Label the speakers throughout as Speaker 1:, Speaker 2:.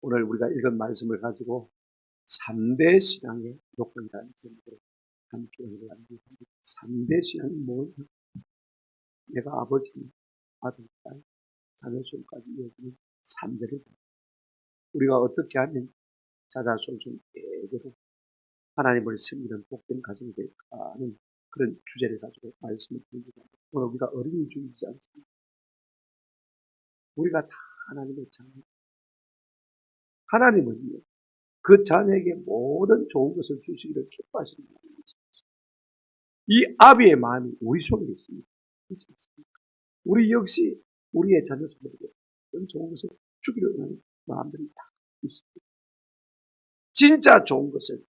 Speaker 1: 오늘 우리가 읽은 말씀을 가지고 3대 신앙의 요건이라는 제목으로 함께 연구합니다. 3대 신앙이 뭐냐? 내가 아버지, 아들, 딸, 자녀손까지 이어지는 3대를 우리가 어떻게 하면 자자손손 대대로 하나님을 섬기는 복된 가정이 될까 하는 그런 주제를 가지고 말씀을 드립니다. 오늘 우리가 어린이 주이지 않습니까? 우리가 다 하나님의 자녀. 하나님은요, 그 자녀에게 모든 좋은 것을 주시기를 기뻐하시는 하나님이십니다. 이 아비의 마음이 우리 속에 있습니다. 그렇지 않습니까? 우리 역시 우리의 자녀들에게 그런 좋은 것을 주기를 원하는 마음들이 다 있습니다. 진짜 좋은 것을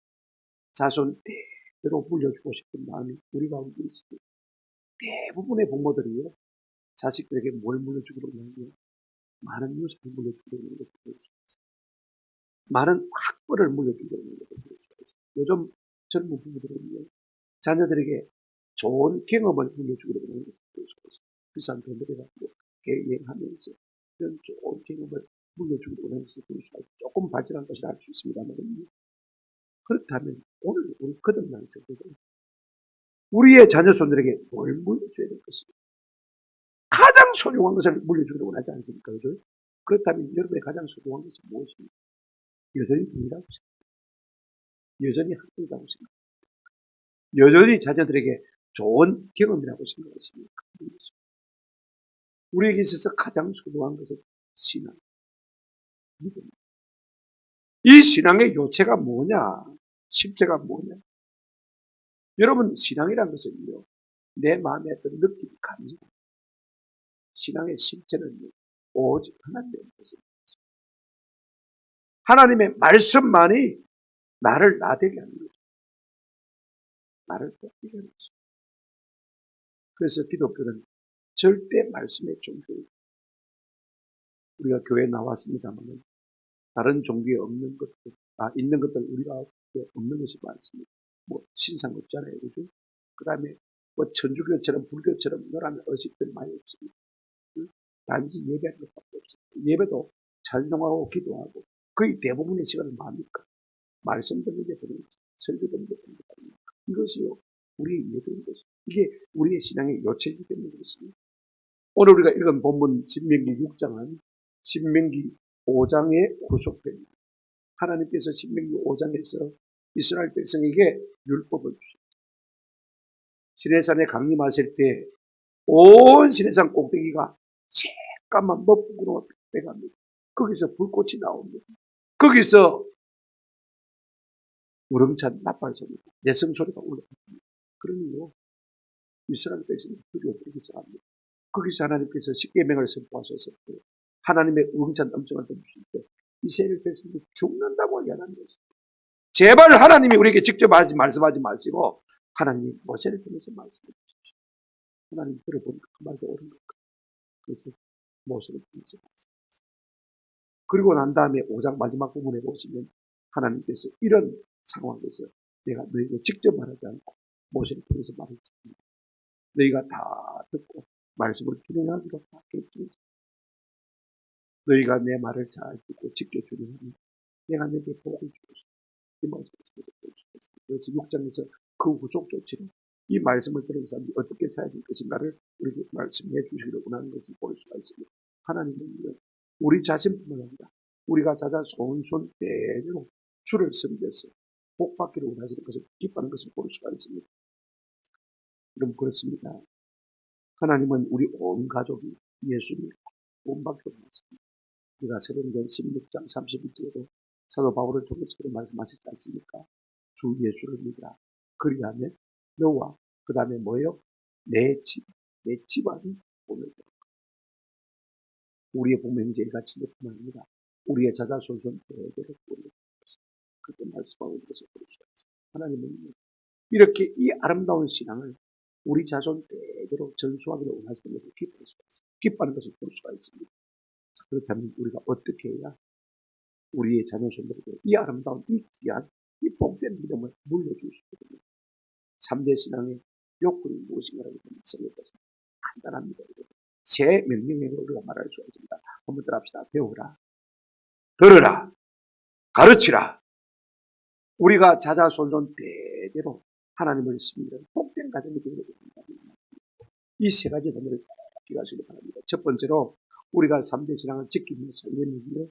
Speaker 1: 자손 대대로 물려주고 싶은 마음이 우리 가운데 있습니다. 대부분의 부모들이요, 자식들에게 뭘 물려주기로 원하면 많은 유산을 물려주기로 하는 것을 볼 수 있습니다. 많은 학벌을 물려주기로 하는 것을 볼 수 있습니다. 요즘 젊은 부모들은요, 자녀들에게 좋은 경험을 물려주기로 하는 것을 볼 수 있습니다. 비싼 돈을 가지고 여행하면서 그런 좋은 경험을 물려주기로 하는 것을 볼 수가 있습니다. 조금 발전한 것이라 할 수 있습니다만, 그렇다면 오늘 우리 거듭난 세대는 우리의 자녀손들에게 뭘 물려줘야 될 것입니다. 가장 소중한 것을 물려주기로 원하지 않습니까? 그죠? 그렇다면 여러분의 가장 소중한 것이 무엇입니까? 여전히 돈이라고 생각합니다. 여전히 학교라고 생각합니다. 여전히 자녀들에게 좋은 경험이라고 생각하십니까? 우리에게 있어서 가장 소중한 것은 신앙, 믿음입니다. 이 신앙의 요체가 뭐냐? 실제가 뭐냐? 여러분, 신앙이라는 것은요, 내 마음에 어떤 느낌, 감정. 신앙의 실체는 오직 하나님의 것입니다. 하나님의 말씀만이 나를 나되게 하는 거죠. 나를 똑되게 하는 거죠. 그래서 기독교는 절대 말씀의 종교예요. 우리가 교회에 나왔습니다만 다른 종교에 없는 것들, 있는 것들 우리가 없는 것이 많습니다. 뭐 신상 없잖아요, 그죠? 그 다음에 뭐 천주교처럼 불교처럼 요런 의식들 많이 없습니다. 단지 예배하는 것밖에 없습니다. 예배도 찬송하고 기도하고 거의 대부분의 시간은 뭡니까? 말씀 듣는 게 되는 것입니다. 설교 듣는 게 되는 것입니다. 이것이요, 우리의 예배인 것입니다. 이게 우리의 신앙의 요체이기 때문에 그렇습니다. 오늘 우리가 읽은 본문 신명기 6장은 신명기 5장의 후속편입니다. 하나님께서 신명기 5장에서 이스라엘 백성에게 율법을 주셨습니다. 시내산에 강림하실 때 온 시내산 꼭대기가 새까만 먹구로 빼갑니다. 거기서 불꽃이 나옵니다. 거기서 우렁찬 나팔 소리가, 내성 소리가 올라옵니다. 그러면요, 이스라엘 백성이 두려워버리기 시작합니다. 거기서 하나님께서 십계명을 선포하셔서 하나님의 우렁찬 음성을 들으실 때 이스라엘 백성이 죽는다고 예언하는 것입니다. 제발 하나님이 우리에게 직접 말씀하지 마시고 하나님이 모세를 통해서 말씀해 주십시오. 하나님 들어보니까 그 말도 옳은 것 같아요. 그래서 모세를 통해서 말씀하셨습니다. 그리고 난 다음에 5장 마지막 부분에 보시면 하나님께서 이런 상황에서 내가 너희에게 직접 말하지 않고 모세를 통해서 말했습니다. 너희가 다 듣고 말씀을 준행하기로 다 결정했습니다. 너희가 내 말을 잘 듣고 지켜 준행하면 내가 너희에게 복을 주겠습니다. 이 말씀을 볼 수 있습니다. 그래서 6장에서 그 후속 조치로 이 말씀을 들은 사람이 어떻게 살아야 될 것인가를 우리에게 말씀해 주시기를 원하는 것을 볼 수가 있습니다. 하나님은 우리 자신뿐만 아니라 우리가 자자 손손 대대로 주를 섬겨서 복받기를 원하시는 것을 기뻐하는 것을 볼 수가 있습니다. 그럼 그렇습니다. 하나님은 우리 온 가족이 예수 믿고 본받기로 원하십니다. 우리가 사도행전 16장 32절에도 사도 바울을 통해서 그런 말씀하셨지 않습니까? 주 예수를 믿으라. 그리하면 너와 그 다음에 뭐예요? 내 집안이 오늘 우리의 부모님이 같이 뿐만 아니라 우리의 자자손손 대대로 보는 것입니다. 그렇게 말씀하고 있는 것을 볼 수가 있습니다. 하나님은 이렇게 이 아름다운 신앙을 우리 자손 대대로 전수하기를 원하시는 것을 기뻐할 수가 있습니다. 기뻐하는 것을 볼 수가 있습니다. 자, 그렇다면 우리가 어떻게 해야 우리의 자녀손들에게 이 아름다운, 이 귀한, 이 복된 믿음을 물려줄 수 있거든요. 3대 신앙의 요건이 무엇인가라고 생각할 것은 간단합니다. 세 명령으로 우리가 말할 수가 있습니다. 한번 따라합시다. 배우라, 들으라, 가르치라. 우리가 자자손손 대대로 하나님을 믿는 복된 가정이 되기를 바랍니다. 이 세 가지 단어를 기억하시기 바랍니다. 첫 번째로 우리가 3대 신앙을 지키며 살리는 길에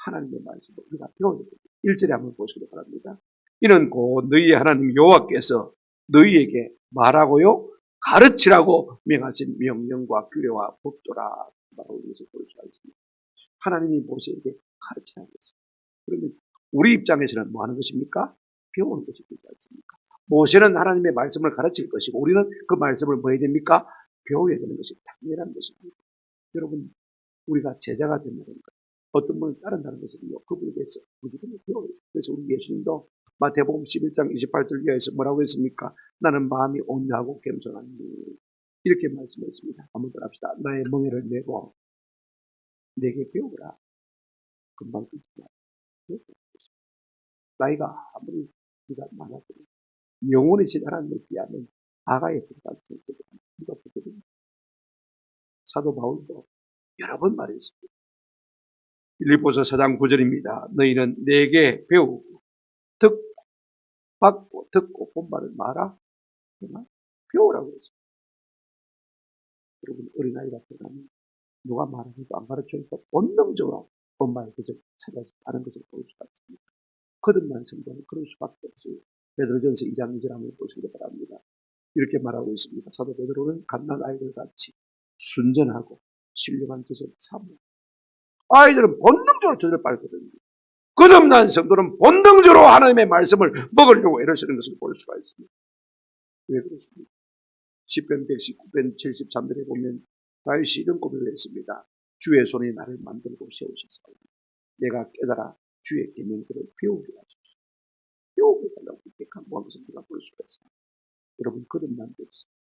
Speaker 1: 하나님의 말씀을 우리가 배워야 됩니다. 1절에 한번 보시기 바랍니다. 이는 곧 너희의 하나님 여호와께서 너희에게 말하고요 가르치라고 명하신 명령과 규례와 법도라 라고 여기서 볼 수가 있습니다. 하나님이 모세에게 가르치라고 했습니다. 그러면 우리 입장에서는 뭐 하는 것입니까? 배우는 것이 되지 않습니까? 모세는 하나님의 말씀을 가르칠 것이고 우리는 그 말씀을 뭐 해야 됩니까? 배워야 되는 것이 당연한 것입니다. 여러분, 우리가 제자가 된다는 것, 어떤 분을 따른다는 것은요, 그분에 대해서 무조건 배워요. 그래서 우리 예수님도 마태복음 11장 28절 이하에서 뭐라고 했습니까? 나는 마음이 온유하고 겸손하니 이렇게 말씀했습니다. 한번 더 합시다. 나의 멍에를 메고 내게 배우라. 금방 끊지마. 나이가 아무리 네가 많아도 영혼이 지나는 데 비하면 아가의 불과 누가 보거든요. 사도 바울도 여러 번 말했습니다. 빌립보서 4장 9절입니다. 너희는 내게 배우고 듣고 받고 듣고 본말을 말아 배우라고 했습니다. 여러분 어린아이가 되면 누가 말하니까 안 가르쳐니까 본능적으로 본말을 그저 찾아서 다른 것을 볼 수가 있습니다. 거듭난 성도는 그럴 수밖에 없어요. 베드로전서 2장 2절 한번 보시기 바랍니다. 이렇게 말하고 있습니다. 사도 베드로는 갓난 아이들 같이 순전하고 신령한 뜻을 삼고 아이들은 본능적으로 저를 빨거든요. 거듭난 성도는 본능적으로 하나님의 말씀을 먹으려고 애를 쓰는 것을 볼 수가 있습니다. 왜 그렇습니까? 10편 119편 73절에 보면 다윗이 이런 고백을 했습니다. 주의 손이 나를 만들고 세우셨사오니 내가 깨달아 주의 계명들을 배우게 하소서. 배우게 달라고 이렇게 강구한 것을 우리가 볼 수가 있습니다. 여러분 거듭난 데 있습니다.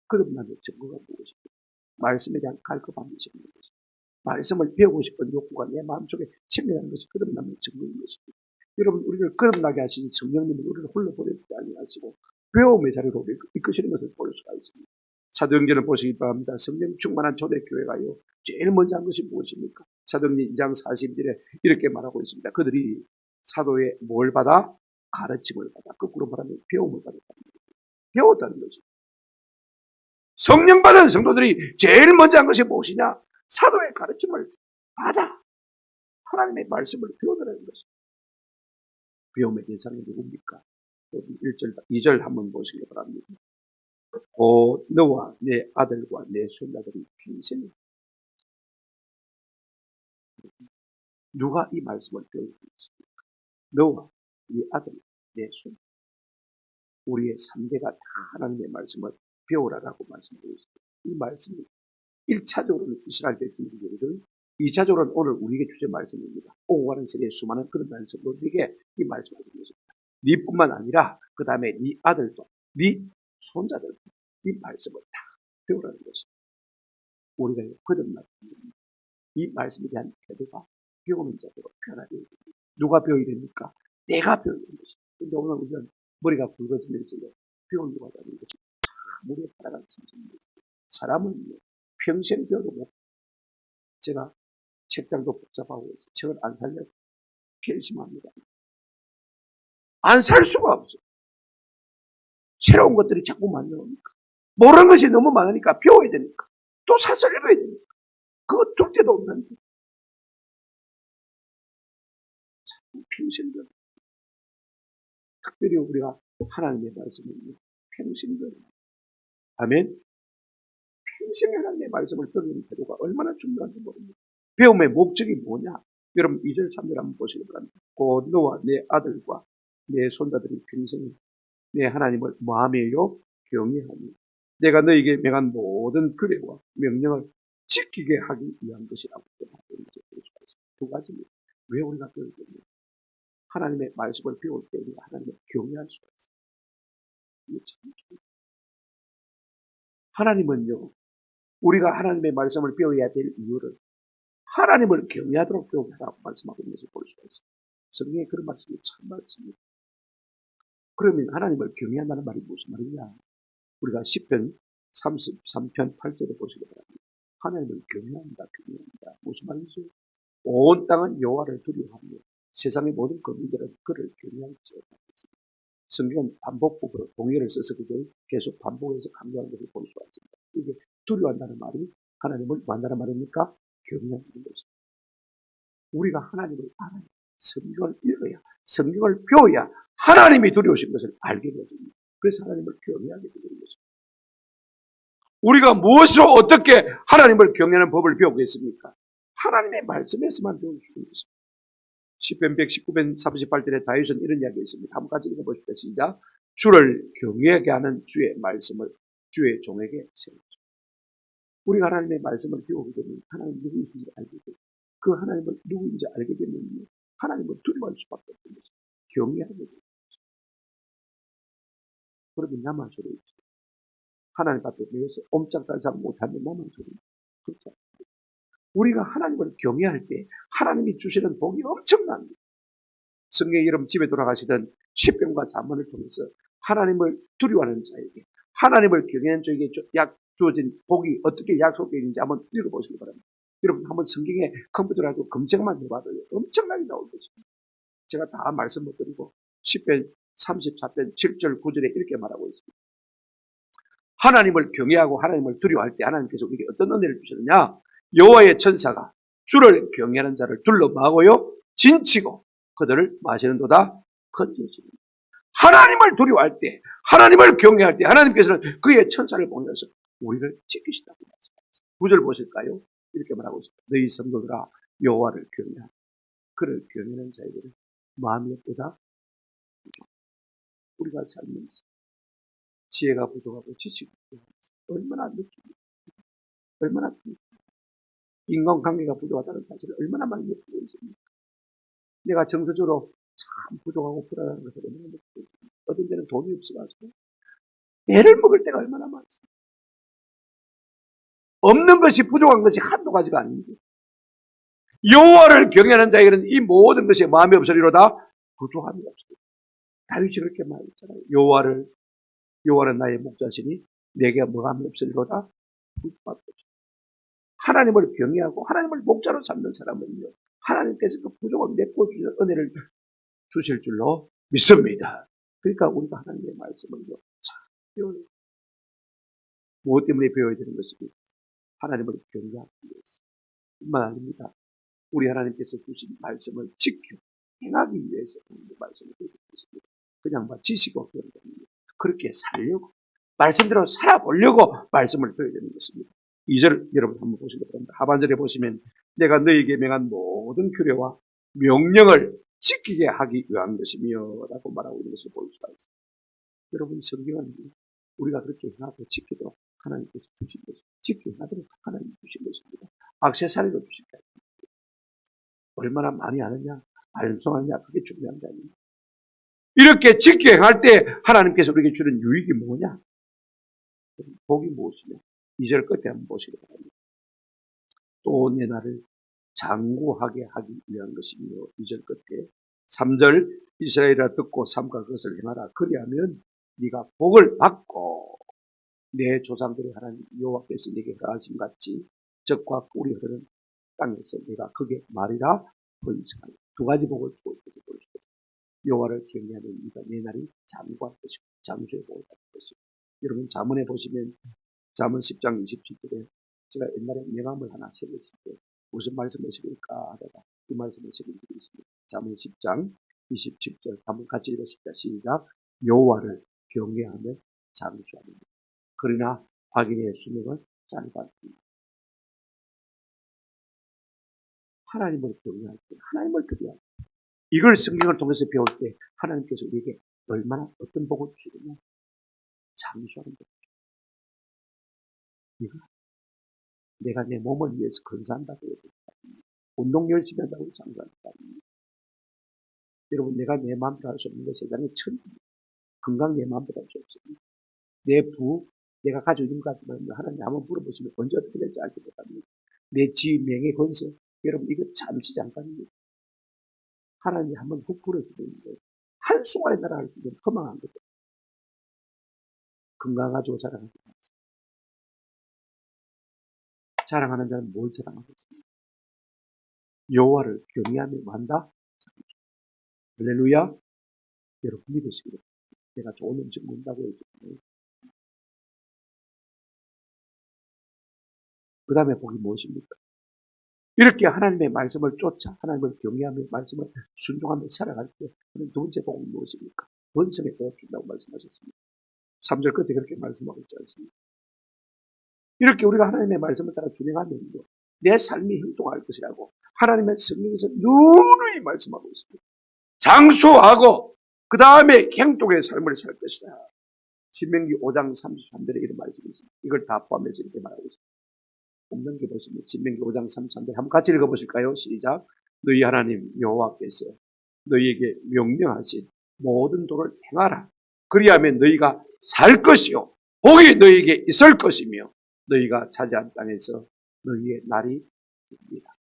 Speaker 1: 거듭남의 증거가 무엇입니까? 말씀에 대한 갈급함이 생기는 것입니다. 말씀을 배우고 싶은 욕구가 내 마음속에 생겨나는 것이 거듭남의 증거인 것입니다. 여러분 우리를 거듭나게 하신 성령님이 우리를 홀로 보내지 아니하시고 배움의 자리로 이끄시는 것을 볼 수가 있습니다. 사도행전을 보시기 바랍니다. 성령 충만한 초대교회가요 제일 먼저 한 것이 무엇입니까? 사도행전 2장 40절에 이렇게 말하고 있습니다. 그들이 사도의 뭘 받아? 가르침을 받아. 거꾸로 말하면 배움을 받았다는 것입니다. 배웠다는 것입니다. 성령 받은 성도들이 제일 먼저 한 것이 무엇이냐? 사도의 가르침을 받아 하나님의 말씀을 배우더라는 것입니다. 배움의 대상이 누굽니까? 1절, 2절 한번 보시기 바랍니다. 너와 내 아들과 내 손자들이 평생 누가 이 말씀을 배우고 있습니까? 너와 네 아들, 내 손. 우리의 3대가 다 하나님의 말씀을 배우라라고 말씀하고 있습니다. 이 말씀이 1차적으로는 이스라엘 백성들에게 2차적으로는 오늘 우리에게 주신 말씀입니다. 오고 가는 세대의 수많은 그런 백성들에게 이 말씀하신 것입니다. 네뿐만 아니라 그 다음에 네 아들도 네 손자들도 이 말씀을 다 배우라는 것입니다. 우리가 거듭난 이 말씀에 대한 태도가 배우는 자들로 변화되어야 됩니다. 누가 배워야 됩니까? 내가 배워야 되는 것입니다. 그런데 오늘 우리는 머리가 굵어지면서요 배우는 누가 되는 것이 물에 따라가는 선생님입니다. 사람은 평생 배워도 못. 제가 책장도 복잡하고 해서 책을 안 살려고 결심합니다. 안 살 수가 없어요. 새로운 것들이 자꾸 만나오니까. 모르는 것이 너무 많으니까 배워야 되니까. 또 사서 읽어야 되니까. 그거 둘 데도 없는데. 평생 배워. 특별히 우리가 하나님의 말씀을 평생 배워. 아멘. 평생 하나님의 말씀을 듣는 태도가 얼마나 중요한지 모릅니다. 배움의 목적이 뭐냐? 여러분 2절 3절 한번 보시기 바랍니다. 곧 너와 내 아들과 내 손자들이 평생 내 하나님을 마음에요 경외하니 내가 너에게 명한 모든 규례와 명령을 지키게 하기 위한 것이라고 두 가지입니다. 왜 우리가 배우게 됩니까? 하나님의 말씀을 배울 때 우리가 하나님을 경외할 수가 있어요. 이게 참 중요해요. 하나님은요 우리가 하나님의 말씀을 배워야 될 이유를 하나님을 경외하도록 배우라고 말씀하고 있는 것을 볼 수가 있습니다. 성경에 그런 말씀이 참 많습니다. 그러면 하나님을 경외한다는 말이 무슨 말이냐? 우리가 10편 33편 8절에 보시기 바랍니다. 하나님을 경외한다. 무슨 말이죠? 온 땅은 여호와를 두려워하며 세상의 모든 거민들은 그를 경외할지어다. 성경은 반복법으로 동의어를 써서 그걸 계속 반복해서 강조하는 것을 볼 수가 있습니다. 이게 두려워한다는 말이 하나님을 만나는 말입니까? 경외하는 것입니다. 우리가 하나님을 알아야 성경을 읽어야 성경을 배워야 하나님이 두려우신 것을 알게 되거든요. 그래서 하나님을 경외하게 되는 것입니다. 우리가 무엇으로 어떻게 하나님을 경외하는 법을 배우겠습니까? 하나님의 말씀에서만 배울 수 있는 것입니다. 시편 119편 38절에 다윗은 이런 이야기가 있습니다. 한번 같이 읽어보십시오. 시작. 주를 경외하게 하는 주의 말씀을 주의 종에게 세우죠. 우리가 하나님의 말씀을 배우게 되면 하나님 누구인지 알게 되고 그 하나님을 누구인지 알게 되면 하나님을 두려워할 수밖에 없는 것입니다. 경외하게 됩니다. 그러면 나만 소리 있죠. 하나님 앞에 대해서 옴짝달싹 못하면 나만 소리 있죠. 그렇죠. 우리가 하나님을 경외할 때 하나님이 주시는 복이 엄청납니다. 성경에 여러분 집에 돌아가시던 시편과 잠언을 통해서 하나님을 두려워하는 자에게 하나님을 경외하는 자에게 주어진 복이 어떻게 약속되어 있는지 한번 읽어보시기 바랍니다. 여러분 한번 성경에 컴퓨터라도 검색만 해봐도 엄청나게 나올 것입니다. 제가 다 말씀 못 드리고 시편 34편 7절 9절에 이렇게 말하고 있습니다. 하나님을 경외하고 하나님을 두려워할 때 하나님께서 우리에게 어떤 은혜를 주셨느냐? 여호와의 천사가 주를 경외하는 자를 둘러막고요 진치고 그들을 마시는도다 건져주십니다. 하나님을 두려워할 때, 하나님을 경외할 때 하나님께서는 그의 천사를 보내서 우리를 지키시다고 말씀하셨습니다. 9절 보실까요? 이렇게 말하고 있습니다. 너희 성도들아 여호와를 경외하라. 그를 경외하는 자에게는 마음이 없도다. 우리가 살면서 지혜가 부족하고 지치고 얼마나 느낍니까? 얼마나 인간관계가 부족하다는 사실을 얼마나 많이 느끼고 있습니까? 내가 정서적으로 참 부족하고 불안한 것을 얼마나 느끼고 있습니까? 어떤 때는 돈이 없어가지고 애를 먹을 때가 얼마나 많습니까? 없는 것이 부족한 것이 한두 가지가 아닙니다. 여호와를 경외하는 자에게는 이 모든 것이 마음이 없으리로다 부족함이 없습니다. 다윗이 그렇게 말했잖아요. 여호와는 나의 목자시니 내게 뭐함이 없으리로다 부족함이 없습니다. 하나님을 경외하고 하나님을 목자로 삼는 사람은요. 하나님께서 그 부족을 메꿔주는 은혜를 주실 줄로 믿습니다. 그러니까 우리가 하나님의 말씀을요. 잘 배워야 돼요. 무엇 때문에 배워야 되는 것입니까? 하나님을 경외하기 위해서. 뿐만 아닙니다. 우리 하나님께서 주신 말씀을 지켜 행하기 위해서 하나님의 말씀을 배우고 있습니다. 그냥 지식으로 배우는 게 아닙니다. 그렇게 살려고 말씀대로 살아보려고 말씀을 배워야 되는 것입니다. 2절 여러분 한번 보시기 바랍니다. 하반절에 보시면 내가 너희에게 명한 모든 규례와 명령을 지키게 하기 위한 것이며 라고 말하고 있는 것을 볼 수가 있습니다. 여러분 성경은 우리가 그렇게 행하고 지키도록 하나님께서 주신 것입니다. 지키게 하도록 하나님이 주신 것입니다. 액세서리로 주신 게 아닙니다. 얼마나 많이 아느냐 알성하느냐 그게 중요한 게 아닙니다. 이렇게 지키게 행할 때 하나님께서 우리에게 주는 유익이 뭐냐? 복이 무엇이냐? 2절 끝에 한번 보시기 바랍니다. 또 내 나를 장구하게 하기 위한 것이며 2절 끝에 3절 이스라엘아 듣고 삼가 그것을 행하라. 그리하면 네가 복을 받고 내 조상들의 하나님 여호와께서 네게 가하심 같이 적과 꿀이 흐르는 땅에서 네가 그게 말이라 번성하리. 두 가지 복을 주고 있다고 볼 수 있습니다. 여호와를 경외하는 네가 내 날이 장구할 것이고 장수의 복을 받을 것이고 여러분 잠언에 보시면 잠언 10장 27절에 제가 옛날에 명함을 하나 새겼을 때 무슨 말씀을 새길까 하다가 이 말씀을 새긴 적이 있습니다. 잠언 10장 27절 한번 같이 읽으십시다. 시작. 여호와를 경외하며 장수하는 것. 그러나 악인의 수명은 짧아집니다. 하나님을 경외할 때 하나님을 두려워할 때 이걸 성경을 통해서 배울 때 하나님께서 우리에게 얼마나 어떤 복을 주시느냐 장수하는 것. 이거 내가 내 몸을 위해서 근사한다고 해야 됩니다. 운동 열심히 한다고 장수한다. 여러분 내가 내 마음대로 할 수 없는 게 세상에 천입니다. 건강 내 마음대로 할 수 없습니다. 내가 가지고 있는 것 같지만 하나님 한번 물어보시면 언제 어떻게 될지 알지 못합니다. 내 지, 명예, 권세 여러분 이거 잠시 잠깐입니다. 하나님이 한번 훅 불어주는 거예요. 한순간에 날아갈 수 있는 허망한 것들. 건강 가지고 자랑하지 마세요. 자랑하는 자는 뭘 자랑하겠습니까? 여호와를 경외하며 만다? 할렐루야. 여러분 믿으시기를. 내가 좋은 음식 먹는다고 해서 그 다음에 복이 무엇입니까? 이렇게 하나님의 말씀을 쫓아 하나님을 경외하며 말씀을 순종하며 살아갈 때 두 번째 복은 무엇입니까? 번성의 복을 준다고 말씀하셨습니다. 3절 끝에 그렇게 말씀하고 있지 않습니까? 이렇게 우리가 하나님의 말씀을 따라 준행하면요, 내 삶이 형통할 것이라고 하나님의 성경에서 누누이 말씀하고 있습니다. 장수하고 그 다음에 형통의 삶을 살 것이다. 신명기 5장 33절에 이런 말씀이 있습니다. 이걸 다 포함해서 이렇게 말하고 있습니다. 본문기 보시면 신명기 5장 33절 한번 같이 읽어보실까요? 시작. 너희 하나님 여호와께서 너희에게 명령하신 모든 도를 행하라. 그리하면 너희가 살 것이요 복이 너희에게 있을 것이며 너희가 차지한 땅에서 너희의 날이 깁니다.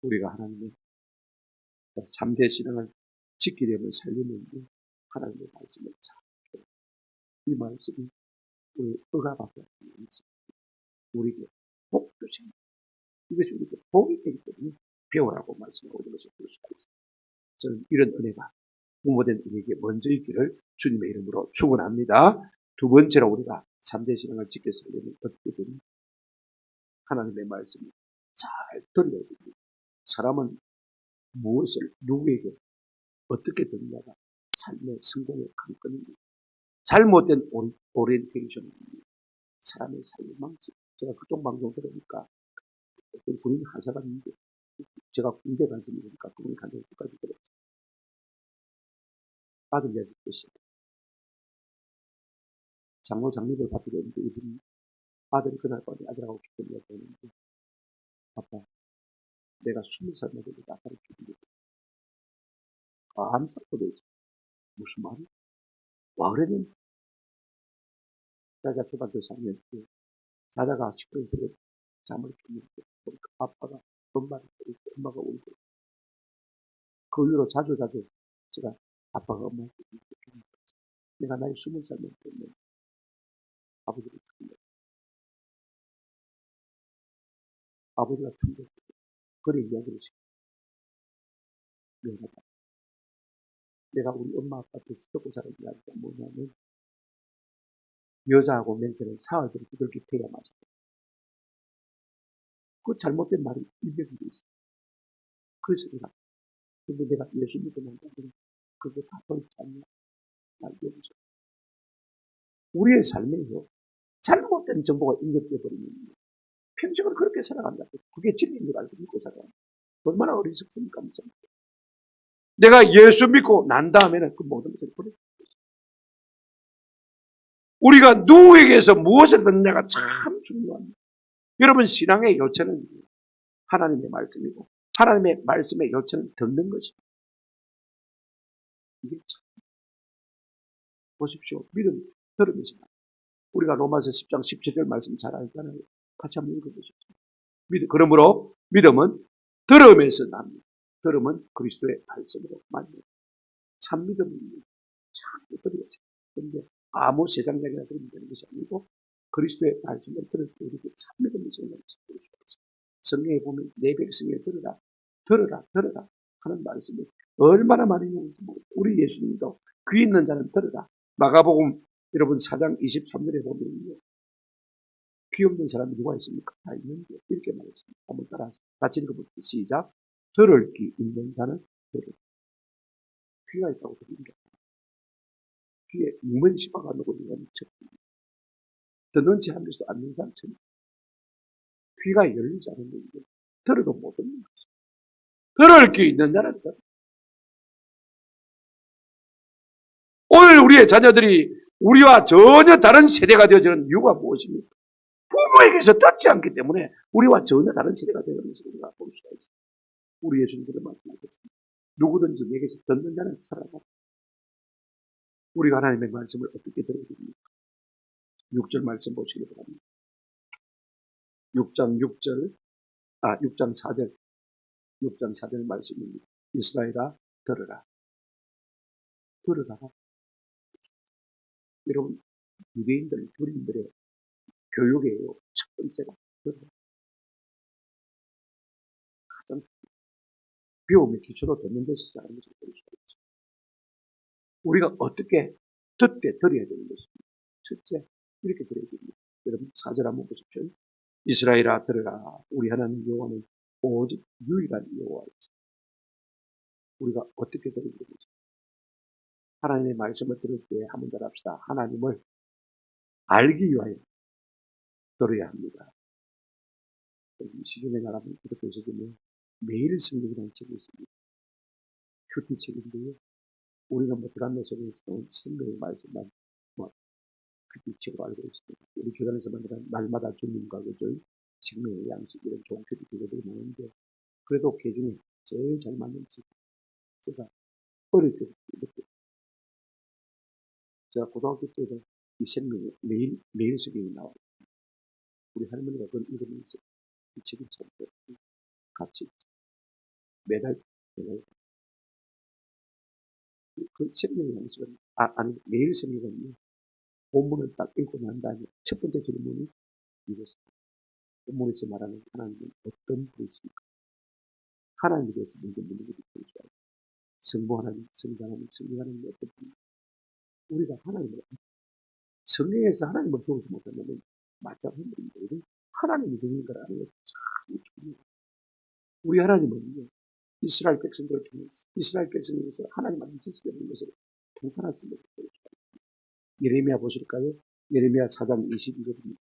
Speaker 1: 우리가 하나님의 3대 신앙을 지키려면 살리면 하나님의 말씀을 잘, 이 말씀이 우리 의가밖에 없습니다. 우리에게 복 주십니다. 이것이 우리에게 복이 되기 때문에 배우라고 말씀하고 있는 것을 볼 수가 있습니다. 저는 이런 은혜가 부모된 우리에게 먼저 있기를 주님의 이름으로 축원합니다. 두 번째로 우리가 3대 신앙을 지켜 살려면 어떻게 됩니까? 하나님의 말씀을 잘 들어야 됩니다. 사람은 무엇을 누구에게 어떻게 듣느냐가 삶의 성공의 관건입니다. 잘못된 오리엔테이션은 사람의 삶을 망치. 제가 그쪽 방송 들으니까 어떤 군인 하사가 있는데 제가 군대 간 적이 있으니까 군인 간적 끝까지 들었어요. 아들 얘기 뜻이에요. 장로 장립을 받게 됐는데 이분이 아들이 그날 밤에 아들하고 깊은 이야기를 했는데 아빠 내가 20살 먹었는데 아빠를 죽이게 깜짝 놀랐어요. 무슨 말이야? 와 그러면 자기가 초등학교 4학년 때 자다가 시끄러운 소리에 잠을 줬는데 보니까 아빠가 엄마를 때리고 엄마가 울고 그 이후로 자주 제가 아빠가 엄마를 때리고 내가 나이 20살 먹었는데 아버지를 죽이려 아버지가 죽이려 그런 이야기를 시켰어요. 내가 우리 엄마 아빠 앞에서 듣고 자란 이야기가 뭐냐면 여자하고 맹태는 사흘들이 두들기 패야 맞아. 그 잘못된 말이 200이 있어. 그래서 근데 내가 예수 믿고 난 다음에 그게 다 옳지 않냐? 알겠죠. 우리의 삶에요. 잘못된 정보가 인격돼 버리면 평생을 그렇게 살아간다고. 그게 진리인 줄 알고 믿고 살아간다. 얼마나 어리석습니까? 내가 예수 믿고 난 다음에는 그 모든 것을 버려. 우리가 누구에게서 무엇을 듣느냐가 참 중요합니다. 여러분 신앙의 요체는 하나님의 말씀이고 하나님의 말씀의 요체는 듣는 것입니다. 이게 참 보십시오. 믿음 들으면서 우리가 로마서 10장 17절 말씀 잘 알잖아요. 같이 한번 읽어보십시오. 그러므로 믿음은 들음에서 납니다. 들음은 그리스도의 말씀으로 만듭니다. 참 믿음은 참 들어야지. 그런데 아무 세상 이야기나 들으면 되는 것이 아니고 그리스도의 말씀을 들을 때 우리에게 참 믿음이 생기는 것을 볼 수가 있습니다. 성경에 보면 내 백성을 들으라 하는 말씀이 얼마나 많이 있는지 모르겠어요. 우리 예수님도 귀 있는 자는 들으라. 마가복음 여러분 4장 23절에 보면 귀 없는 사람이 누가 있습니까? 다 있는데 이렇게 말했습니다. 한번 따라서 같이 읽어볼게요. 시작. 들을 귀 있는 자는 들으라. 귀가 있다고 들립니다. 귀에 유문 씹어가 놓고 있는 척입니다. 듣는지 하면서도 않는 사람처럼 귀가 열리지 않는 건데 들어도 못 듣는 것이죠. 들을 귀 있는 자는 들으라. 오늘 우리의 자녀들이 우리와 전혀 다른 세대가 되어지는 이유가 무엇입니까? 부모에게서 듣지 않기 때문에 우리와 전혀 다른 세대가 되는 것을 우리가 볼 수가 있습니다. 우리 예수님께서 말씀하셨습니다. 누구든지 내게서 듣는 자는 살아나. 우리가 하나님의 말씀을 어떻게 들어야 됩니까? 6절 말씀 보시기 바랍니다. 6장 4절. 6장 4절 말씀입니다. 이스라엘아 들으라. 들으라. 여러분 유대인들, 교인들의 교육이에요. 첫 번째가 들으라. 가장 배움의 기초도 듣는 데서 자라는 것을 볼 수가 있죠. 우리가 어떻게 듣되 드려야 되는 것입니다. 첫째, 이렇게 드려야 됩니다. 여러분 4절 한번 보십시오. 이스라엘아 들으라. 우리 하나님 여호와는 오직 유일한 여호와이시다. 우리가 어떻게 드려야 되는지. 하나님의 말씀을 들을 때 한번 더 합시다. 하나님을 알기 위하여 들어야 합니다. 시중에 나가면 기독교에서 보면 매일 성경이라는 책이 있습니다. 큐티 책인데요. 우리가 뭐 드라마에서 나온 성경의 말씀만 뭐 큐티 책으로 알고 있습니다. 우리 교단에서 만드는 날마다 주님과 그저 식명의 양식 이런 좋은 큐티 교재들이 많은데 그래도 그 중에 제일 잘 맞는 책 제가 어릴 때 이렇게 제가 고등학교 때도 이 성경에 매일 성경이 나와요. 우리 할머니가 그걸 읽으면서 이 책이 참 같이 매달 그 성경의 양식은 아니 매일 성경은요. 본문을 딱 읽고 난 다음에 첫 번째 질문이 이것입니다. 본문에서 말하는 하나님은 어떤 분이십니까? 하나님에 대해서 먼저 묻는 것이 필요해요. 성부 하나님, 성자 하나님, 성령 하나님 어떤 분입니까? 우리가 하나님을 성경에서 하나님을 배우지 못하면 맞잡은 분인데 하나님이 누구인 걸 아는 것이 참 중요해요. 우리 하나님은요. 이스라엘 백성들을 통해서 이스라엘 백성에서 하나님 하나님 지식이 없는 것을 통탄하신 것을 보여줍니다. 예레미야 보실까요? 예레미야 4장 22절입니다.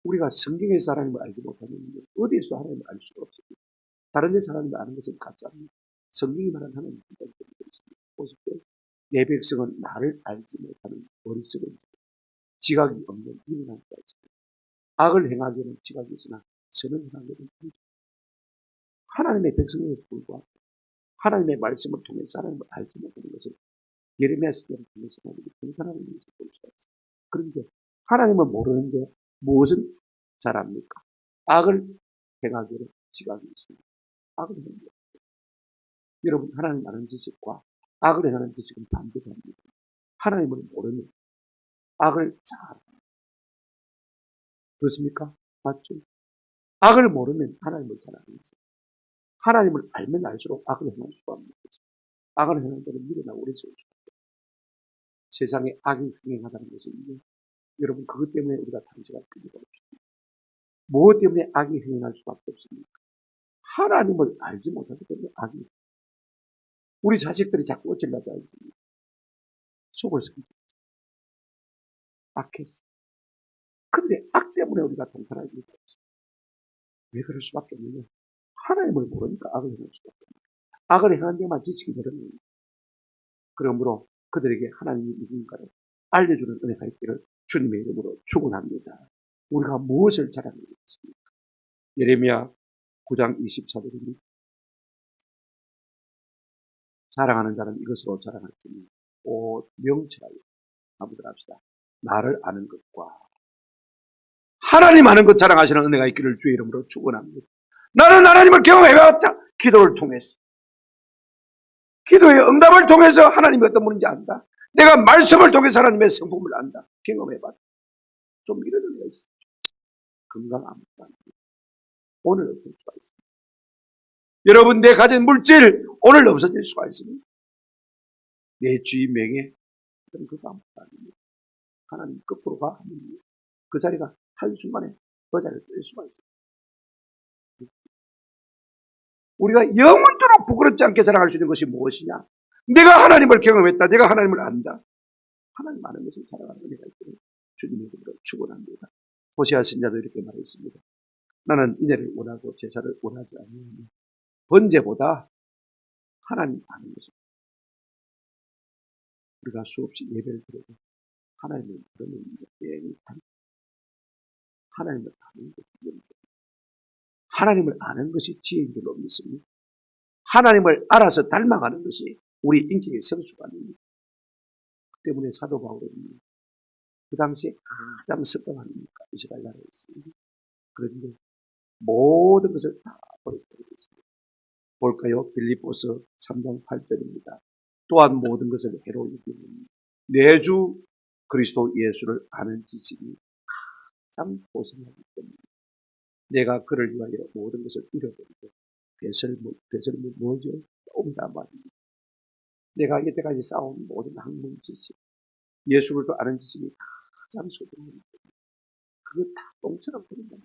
Speaker 1: 우리가 성경에서 하나님을 알지 못하면 어디에서 하나님을 알 수가 없습니다. 다른 데서 하나님을 아는 것은 가짜입니다. 성경이 말하는 하나님을 한다는 것입니다. 보십시오. 내 백성은 나를 알지 못하는 어리석은 자, 지각이 없는 이민한 자입니다. 악을 행하기는 지각이 있으나 선을 행하기는 통제. 하나님의 백성에게 불구하고 하나님의 말씀을 통해서 하나님을 알지 못하는 것을 예레미야 시대를 통해서 하나님이 통탄하는 것을 볼 수가 있습니다. 그런데 하나님을 모르는데 무엇은 잘합니까? 악을 행하기를 지각이 있습니다. 악을 행하는 것. 여러분 하나님 아는 지식과 악을 행하는 지식은 반대합니다. 하나님을 모르는 악을 잘 그렇습니까? 맞죠? 악을 모르면 하나님을 잘 아는 것입니다. 하나님을 알면 알수록 악을 행할 수가 없는 것입니다. 악을 행하는 자는 미래나 오래 세울 수가 없습니다. 세상에 악이 흥행하다는 것은 여러분 그것 때문에 우리가 당시가 끌리고 있습니다. 무엇 때문에 악이 흥행할 수밖에 없습니까? 하나님을 알지 못하기 때문에 악이 우리 자식들이 자꾸 어쩌려고 하지 속을 썩이죠. 악했어. 근데 악 때문에 우리가 통탄할 이유가 없어요. 왜 그럴 수밖에 없느냐? 하나님을 모르니까 악을 행할 수밖에 없어요. 악을 행한 데만 지치기 어렵네요. 그러므로 그들에게 하나님이 누군가를 알려주는 은혜가 있기를 주님의 이름으로 축원합니다. 우리가 무엇을 자랑하고 있습니까? 예레미야 9장 24절입니다. 자랑하는 자는 이것으로 자랑할지니 오 명철하여 한번 합시다. 나를 아는 것과 하나님 아는 것 자랑하시는 은혜가 있기를 주의 이름으로 축원합니다. 나는 하나님을 경험해봤다. 기도를 통해서. 기도의 응답을 통해서 하나님이 어떤 분인지 안다. 내가 말씀을 통해서 하나님의 성품을 안다. 경험해봤다. 좀 이런 의미가 있어요. 건강 아무것도 아닙니다. 오늘 없을 수가 있습니다. 여러분 내 가진 물질 오늘 없어질 수가 있습니다. 내 주위 명예 그거 아무것도 아닙니다. 하나님 거꾸로 가 하면 그 자리가 한순간에 그 자리를 뺄 수가 있습니다. 우리가 영원토록 부끄럽지 않게 자랑할 수 있는 것이 무엇이냐? 내가 하나님을 경험했다. 내가 하나님을 안다. 하나님 아는 것을 자랑하는 은혜가 있기를 주님의 이름으로 축원합니다. 호세아 선지자도 이렇게 말했습니다. 나는 인애를 원하고 제사를 원하지 않으니 번제보다 하나님 아는 것을 우리가 수없이 예배를 드려도 하나님을 부르는 예행이 하나님을 아는 것이 영적 하나님을 아는 것이 지혜인 줄로 믿습니다. 하나님을 알아서 닮아가는 것이 우리 인격의 성수가 아닙니다. 그 때문에 사도 바울은 그 당시에 가장 습관한 이스라엘 나라에 있습니다. 그런데 모든 것을 다 버려버리고 있습니다. 볼까요? 빌립보서 3장 8절입니다. 또한 모든 것을 해로 여기는 내 주 그리스도 예수를 아는 지식이 가장 고생하기 때문에 내가 그를 위하여 모든 것을 잃어버리고 배설물 뭐죠? 조금이다 말입니다. 내가 이때까지 쌓아온 모든 학문 지식, 예수를 또 아는 지식이 가장 소중합니다. 그거 다 똥처럼 버린다.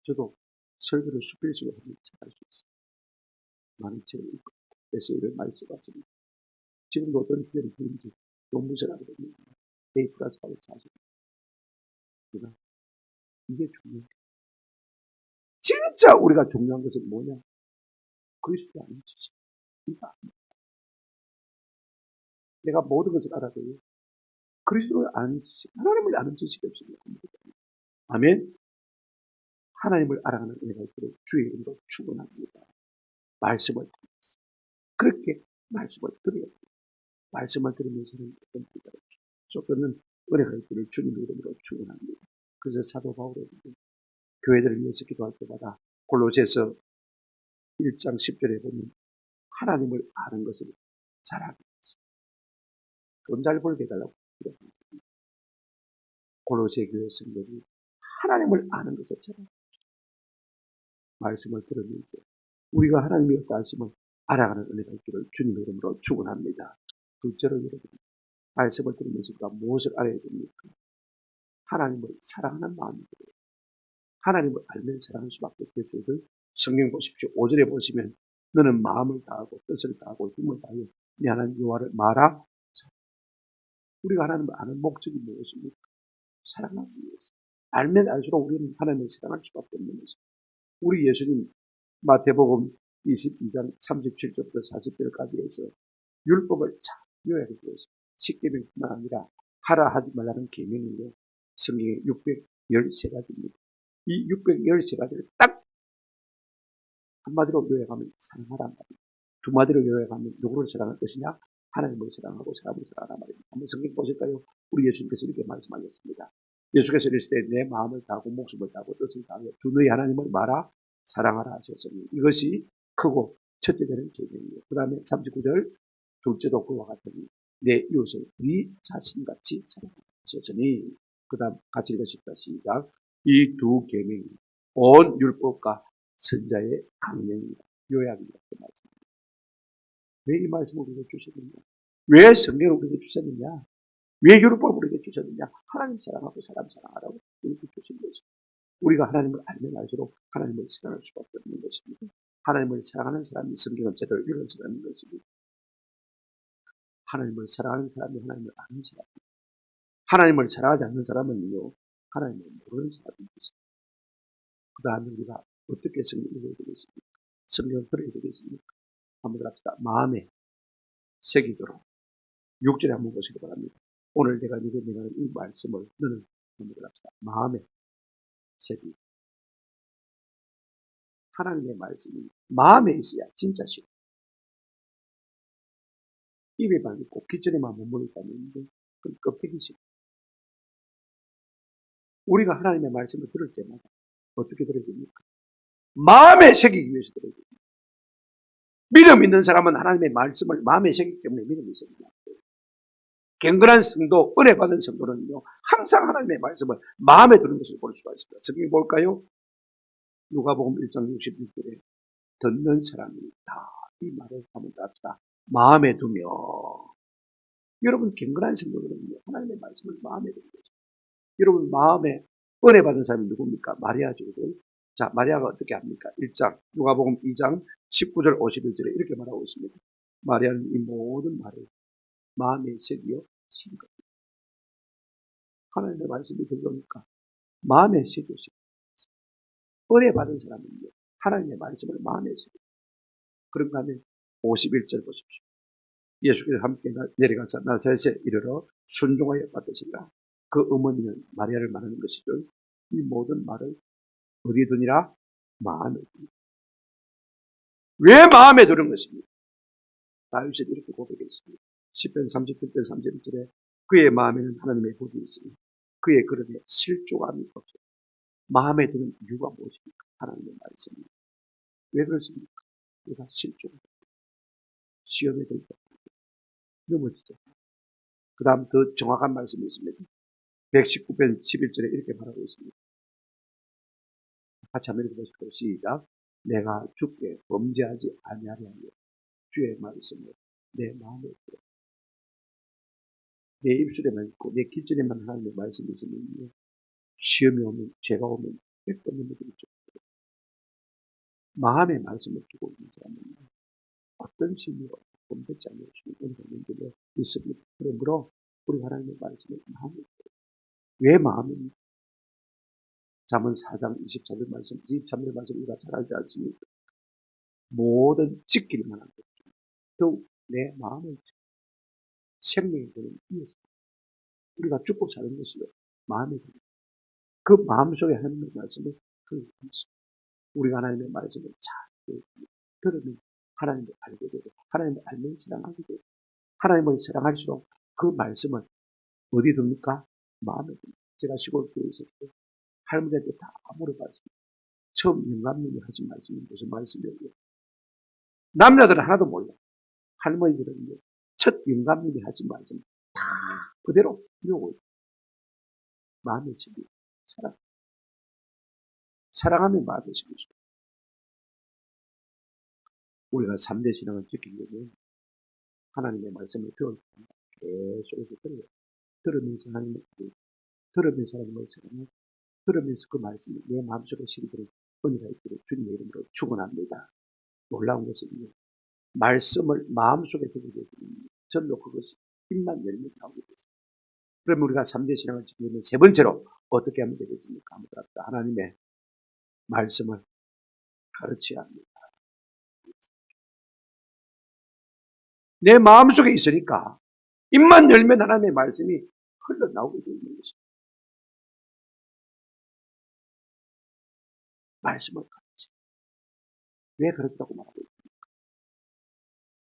Speaker 1: 저도 설교를 수필식으로 하면 잘할 수 있어요. 많은 책을 읽고, 그래서 이런 많이 써봤습니다. 지금도 어떤 기회를 부른지 논문서라고 됩니다. A 플러스하고 자습니다. 그러나 이게 중요해요. 진짜 우리가 중요한 것은 뭐냐? 그리스도 아는 지식. 이거 아닙니다. 내가 모든 것을 알아도요. 그리스도를 아는 지식, 하나님을 아는 지식이 없습니다. 아멘. 하나님을 알아가는 은혜가 있도록 주의 이름으로 축원합니다. 말씀을 통해서 그렇게 말씀을 들어야 돼요. 말씀을 들으면서는 어떤 불가를 쫓는 은혜가 있기를 주님의 이름으로 축원합니다. 그래서 사도 바울은 교회들을 위해서 기도할 때마다 골로새서 1장 10절에 보면 하나님을 아는 것을 잘하게 했어요. 돈 잘 벌게 해달라고 기도합니다. 골로새 교회 성도들이 하나님을 아는 것을 잘하게 말씀을 들으면서 우리가 하나님의 어떠하심을 알아가는 은혜가 있기를 주님의 이름으로 축원합니다. 둘째로 여러분, 말씀을 들으면서 우리가 무엇을 알아야 됩니까? 하나님을 사랑하는 마음이 들어요. 하나님을 알면 사랑할 수밖에 없겠죠. 성경 보십시오. 5절에 보시면 너는 마음을 다하고 뜻을 다하고 힘을 다하여 내 하나님 여호와를 말아. 우리가 하나님을 아는 목적이 무엇입니까? 사랑하기 위해서. 알면 알수록 우리는 하나님을 사랑할 수밖에 없는 것입니다. 우리 예수님 마태복음 22장 37절부터 40절까지 해서 율법을 잘 요약해 주었습니다. 십계명뿐만 아니라 하라 하지 말라는 계명이요. 성경에 613가지입니다. 이 613가지를 딱 한마디로 요약하면 사랑하란 말입니다. 두 마디로 요약하면 누구를 사랑할 것이냐? 하나님을 사랑하고 사람을 사랑하란 말입니다. 한번 성경 보실까요? 우리 예수님께서 이렇게 말씀하셨습니다. 예수께서 이르시되 내 마음을 다하고 목숨을 다하고 뜻을 다하여 주 너희 하나님을 말아 사랑하라 하셨으니 이것이 크고 첫째 되는 계명이에요. 그 다음에 39절 둘째도 그와 같으니 내 이웃을 네 자신같이 사랑하라 하셨으니 그 다음 같이 읽으십시다. 시작. 이 두 계명이 온 율법과 선자의 강령이다. 요약이다. 그 말씀입니다. 왜 이 말씀을 우리에게 주셨느냐? 왜 성경을 우리에게 주셨느냐? 왜 율법을 우리에게 주셨느냐? 하나님 사랑하고 사람 사랑하라고 우리에게 주신 것입니다. 우리가 하나님을 알면 알수록 하나님을 사랑할 수밖에 없는 것입니다. 하나님을 사랑하는 사람이 성경을 제대로 읽은 사람인 것입니다. 하나님을 사랑하는 사람이 하나님을 아는 사람입니다. 하나님을 사랑하지 않는 사람은요, 하나님을 모르는 사람인 것입니다. 그 다음에 우리가 어떻게 성경을 읽어야 되겠습니까? 성경을 들어야 되겠습니까? 한번 합시다. 마음에 새기도록 6절에 한번 보시기 바랍니다. 오늘 내가 네게 명하는 이 말씀을 너는 한번 합시다. 마음에 새기도록. 하나님의 말씀이 마음에 있어야 진짜 싫어. 입에만 있고 귓전에만 머물러 있다는데 그건 껍데기 싫어. 우리가 하나님의 말씀을 들을 때마다 어떻게 들어야 됩니까? 마음에 새기기 위해서 들어야 됩니다. 믿음 있는 사람은 하나님의 말씀을 마음에 새기기 때문에 믿음이 있습니다. 경건한 성도, 은혜 받은 성도는요, 항상 하나님의 말씀을 마음에 드는 것을 볼 수가 있습니다. 성경 볼까요? 누가복음 1장 66절에 듣는 사람이 다 이 말을 한번 합시다. 마음에 두며. 여러분 경건한 성도들은요, 하나님의 말씀을 마음에 두는 거죠. 여러분 마음에 은혜 받은 사람이 누굽니까? 마리아죠. 자, 마리아가 어떻게 합니까? 1장, 누가복음 2장 19절 51절에 이렇게 말하고 있습니다. 마리아는 이 모든 말을 마음에 새기어 신 겁니다. 하나님의 말씀이 들려오니까 마음에 새겨서 은혜 받은 사람은요, 하나님의 말씀을 마음에 새겨. 그런가 하면 51절 보십시오. 예수께서 함께 내려가서 나사렛에 이르러 순종하여 받으시라. 그 어머니는 마리아를 말하는 것이죠. 이 모든 말을 어디에 두니라? 마음에 두니라. 왜 마음에 두는 것입니까? 다윗은 이렇게 고백했습니다. 10편 37편 31절에 그의 마음에는 하나님의 복이 있으니 그의 그릇에 실족함이 없어요. 마음에 드는 이유가 무엇입니까? 하나님의 말씀입니다. 왜 그렇습니까? 그가 실족합니다. 시험에 들 때 넘어지죠. 그 다음 더 정확한 말씀이 있습니다. 119편 11절에 이렇게 말하고 있습니다. 같이 한번 읽어보실까요? 시작. 내가 주께 범죄하지 아니하려 하여 주의 말씀을 내 마음에 들어 내 입술에만 있고 내 귓전에만 하나님의 말씀이 있으면 시험이 오면 죄가 오면 100번 넘어질 수 없어요. 마음의 말씀을 두고 있는 사람은 어떤 심리로 범죄지 않을 수 있는 은혜가 있습니다. 그러므로 우리 하나님의 말씀을 마음에 들어요. 왜 마음입니까? 잠언 4장 24절 말씀, 23절 말씀 우리가 잘 알지 않습니까? 모든 지킬 만한 것 중 더욱 내 마음을 생명이 되는 이에서 우리가 죽고 사는 것이요 마음에 드는 그 마음속에 하나님의 말씀을 들을 것입니다. 우리가 하나님의 말씀을 잘 들으면 하나님을 알게 되고 하나님을 알면 사랑하게 되고 하나님을 사랑할수록 그 말씀을 어디 둡니까? 마음에 둡니다. 제가 시골 교회에 있을 때 할머니한테 다 물어봤습니다. 처음 영감님이 하신 말씀이 무슨 말씀이에요? 남자들은 하나도 몰라. 할머니들은 첫 영감님이 하신 말씀 다 그대로 이루고 있어요. 마음의 집이 사랑하면 마음의 집이죠. 우리가 3대 신앙을 지키려면 하나님의 말씀을 들어야 합니다. 계속 들어요. 들으면서 하나님을 알고 들으면서 하나님을 사랑하고 들으면서 그 말씀이 내 마음속에 실리도록 은혜가 있기를 주님의 이름으로 축원합니다. 놀라운 것은요. 말씀을 마음속에 두게 되면 절로 그것이 입만 열면 나오게 됩니다. 그러면 우리가 3대 신앙을 지키려면 세 번째로 어떻게 하면 되겠습니까? 아무도 없다. 하나님의 말씀을 가르쳐야 합니다. 내 마음속에 있으니까 입만 열면 하나님의 말씀이 흘러나오게 되는 것입니다. 말씀을 가르쳐. 왜 그렇다고 말하고 있습니까?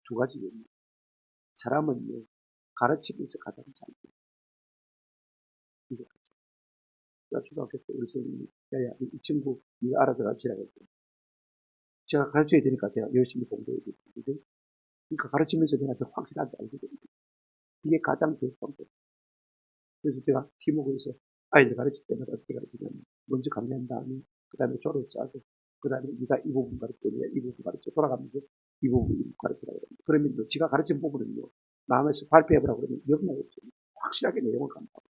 Speaker 1: 두 가지原因. 사람은요, 가르치면서 가장 잘 돼요. 제가 초등학교 때 우리 선생님이, 야, 이 친구, 네가 알아서 가르치라고 했더니, 제가 가르쳐야 되니까 제가 열심히 공부해야 되거든요. 그러니까 가르치면서 내가 더 확실하게 알게 됩니다. 이게 가장 좋은 거예요. 그래서 제가 팀워크에서 아이들 가르칠 때마다 어떻게 가르치냐면, 먼저 강의한 다음에, 그 다음에 조를 짜고, 그 다음에 네가 이 부분 가르쳐, 네가 이 부분 가르쳐, 돌아가면서 이 부분 가르치라고 합니다. 그러면 지가 가르친 부분은요, 마음에서 발표해보라고 그러면 영향이 없어요. 확실하게 내용을 간다고.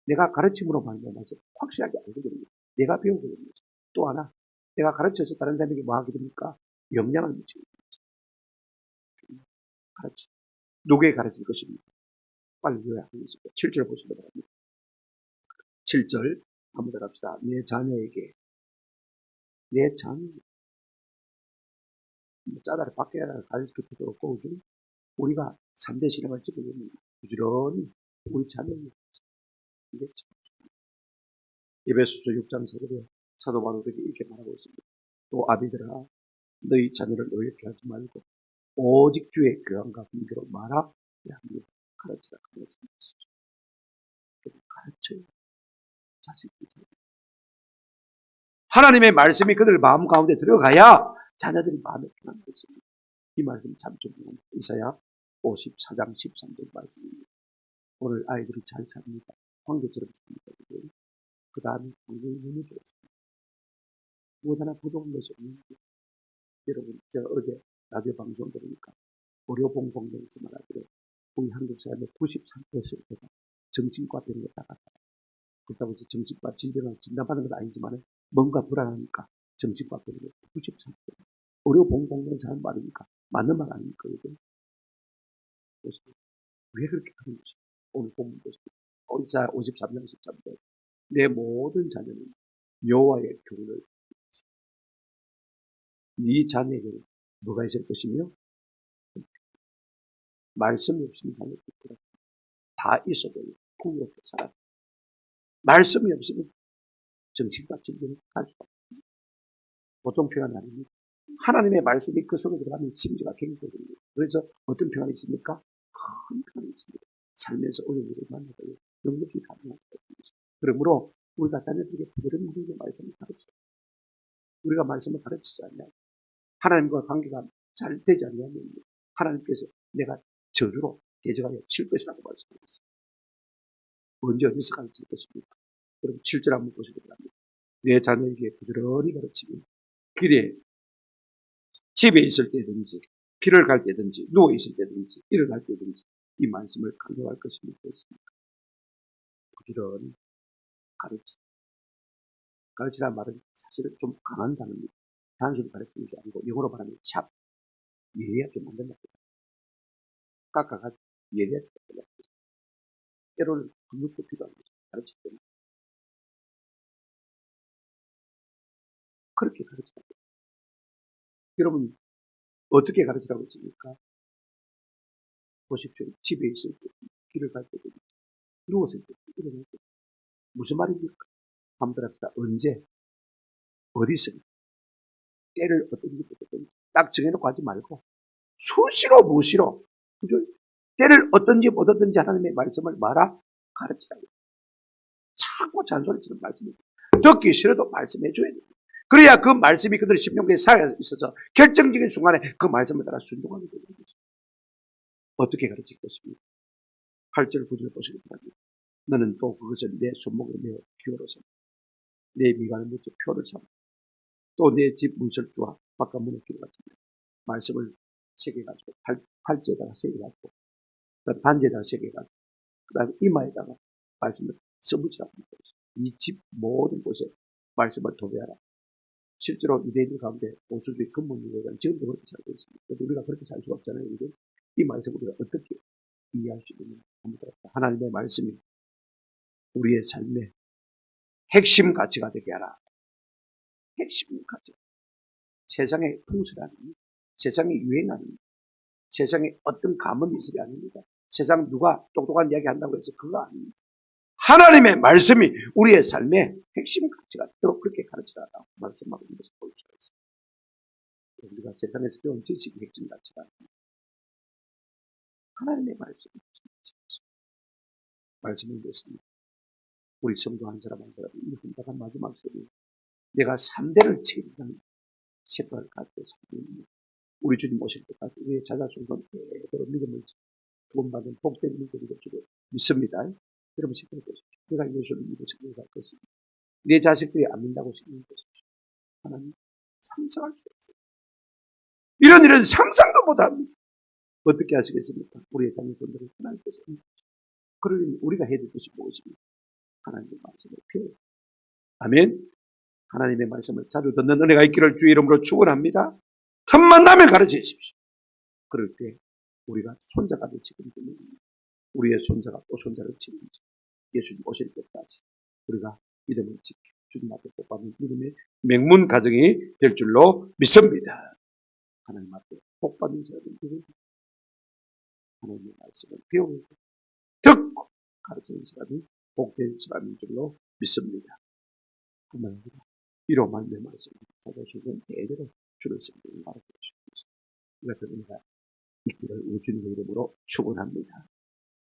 Speaker 1: 내가 가르침으로 말미암아서 확실하게 알게 되는 거죠. 내가 배우게 되는 거죠. 또 하나, 내가 가르쳐서 다른 사람에게 뭐 하게 됩니까? 영향을 미치게 됩니다. 가르치. 누구에게 가르칠 것입니까? 빨리 요약하겠습니다. 7절 보시기 바랍니다. 7절 한번 더 합시다. 내 자녀에게 짜다를 밖에 가르칠 필요 없고 우리가 3대 신앙을 지키려면 부지런히 우리 자녀에게 이게 에베소서 6장 4절에 사도 바울에게 이렇게 말하고 있습니다. 또 아비들아 너희 자녀를 노엽게 하지 말고 오직 주의 교양과 분별로 말하라 가르치라 그랬습니다. 가르쳐요. 자식들. 하나님의 말씀이 그들 마음 가운데 들어가야 자녀들이 마음에 편한 것입니다. 이 말씀 참 중요합니다. 이사야 54장 13절 말씀입니다. 오늘 아이들이 잘 삽니다. 황제처럼 삽니다. 그 다음에 환경이 너무 좋습니다. 무엇 하나 부족한 것이 없는데 여러분 제가 어제 라디오 방송 들으니까 의료봉공동에서 말하기를 우리 한국 사람의 93%가 정신과 병에 나갔다. 그렇다고 해서 정신과 질병을 진단받는 건 아니지만 뭔가 불안하니까 정신과 병에 93%. 의료봉공된 사람 말이니까 맞는 말 아닙니까? 그래서 왜 그렇게 하는 것이 오늘 본문 보십시오. 이사야 53장 13절 내 모든 자녀는 여호와의 교훈을 네 자녀에게는 뭐가 있을 것이며 말씀이 없으면 자녀 다 있어도 풍요롭게 살아. 말씀이 없으면 정신과 질병이 갈 수가 없습니다. 보통 표현 아닙니다. 하나님의 말씀이 그 속에 들어가면 심지가 굉장해집니다. 그래서 어떤 표현이 있습니까? 큰 표현이 있습니다. 살면서 어려운 일을 만나고 영역이 가능한 것입니다. 그러므로 우리가 자녀들에게 부드러운 하나님의 말씀을 가르치자. 우리가 말씀을 가르치지 않냐. 하나님과 관계가 잘 되지 않냐면 하나님께서 내가 저주로 대적하여 칠 것이라고 말씀하셨습니다. 언제 어디서 가르칠 것입니까? 여러분 7절 한번 보시기 바랍니다. 내 자녀에게 부지런히 가르치고 길에 집에 있을 때든지 길을 갈 때든지 누워 있을 때든지 일어날 때든지 이 말씀을 강조할 것이 묻겠습니다. 부지런히 가르치라는 말은 사실은 좀 강한 단어입니다. 단순히 가르치는 게 아니고 영어로 말하면 샵, 예리하게 만든다. 깎아가지고 예리하게 만든다. 때로는 근육도 필요한 거죠. 가르칠 때는. 그렇게 가르치라. 여러분 어떻게 가르치라고 했습니까? 보십시오. 집에 있을 때, 길을 갈 때도, 누웠을 때, 일어날 때. 무슨 말입니까? 한번 합시다. 언제, 어디서, 때를 어떤지, 딱 정해놓고 하지 말고, 수시로, 무시로, 그죠? 때를 어떤지, 못 어떤지 하나님의 말씀을 가르치라고. 자꾸 잔소리치는 말씀입니다. 듣기 싫어도 말씀해줘야 됩니다. 그래야 그 말씀이 그들의 심령에 쌓여 있어서 결정적인 순간에 그 말씀을 따라 순종하게 되는 거죠. 어떻게 가르칠 것입니까? 8절, 9절 보시기 바랍니다. 너는 또 그것을 내 손목에 메어 표로 삼아 내 미간을 묻혀 표를 삼아 또 내 집 문설주와 바깥 문의 길을 같습니다. 말씀을 새겨가지고 팔찌에다가 새겨가지고 반지에다가 새겨가지고 그 다음에 이마에다가 말씀을 써붙이라고 합니다. 이 집 모든 곳에 말씀을 도배하라. 실제로 유대인들 가운데 보수주의 근본주의가 지금도 그렇게 살고 있습니다. 그래도 우리가 그렇게 살 수가 없잖아요. 이 말씀 우리가 어떻게 이해할 수 있느냐 합니다. 하나님의 말씀이 우리의 삶의 핵심 가치가 되게 하라. 핵심 가치. 세상의 풍수가 아닙니다. 세상의 유행 아닙니다. 세상에 어떤 감언이 있으리 아닙니다. 세상 누가 똑똑한 이야기 한다고 해서 그거 아닙니다. 하나님의 말씀이 우리의 삶의 핵심 가치가 되도록 그렇게 가르치라고 말씀하고 있는 것을 볼 수가 있습니다. 우리가 세상에서 배운 지식이 핵심 가치가 아닙니다. 하나님의 말씀이 말씀을 듣습니다. 우리 성도 한 사람 한 사람이 이 혼자가 마지막 소리 내가 3대를 책임지는 shepherd 가지고 살고 우리 주님 오실 때까지 우리의 자자손손 대대로 믿음을 구원받은 복된 믿음을 주고 믿습니다. 여러분 생각해 보십시오. 내가 예수를 믿고 생각할 것입니다. 내 자식들이 안 믿는다고 생각해 보십시오. 하나님 상상할 수 없어요. 이런 일은 상상도 못합니다. 어떻게 하시겠습니까? 우리의 자녀손들을 하나님께서 그러니 우리가 해야 될 것이 무엇입니까? 하나님의 말씀을 피해요. 아멘. 하나님의 말씀을 자주 듣는 은혜가 있기를 주의 이름으로 축원합니다. 틈만 나면 가르쳐 주십시오. 그럴 때 우리가 손자가 될 책임집니다. 우리의 손자가 또 손자를 책임지 예수님 오실 때까지 우리가 믿음을 지켜 주님 앞에 복받는 믿음의 맹문 가정이 될 줄로 믿습니다. 하나님 앞에 복받는 사람은 누구입니까? 하나님의 말씀을 배우고 듣고 가르치는 사람이 복된 사람인 줄로 믿습니다. 뿐만 아니라 이로만 내 말씀을 찾아주는 대대로 주를 섬기는 가르쳐 주십시오. 이같은 은혜가 있기를 우주님의 이름으로 축원합니다.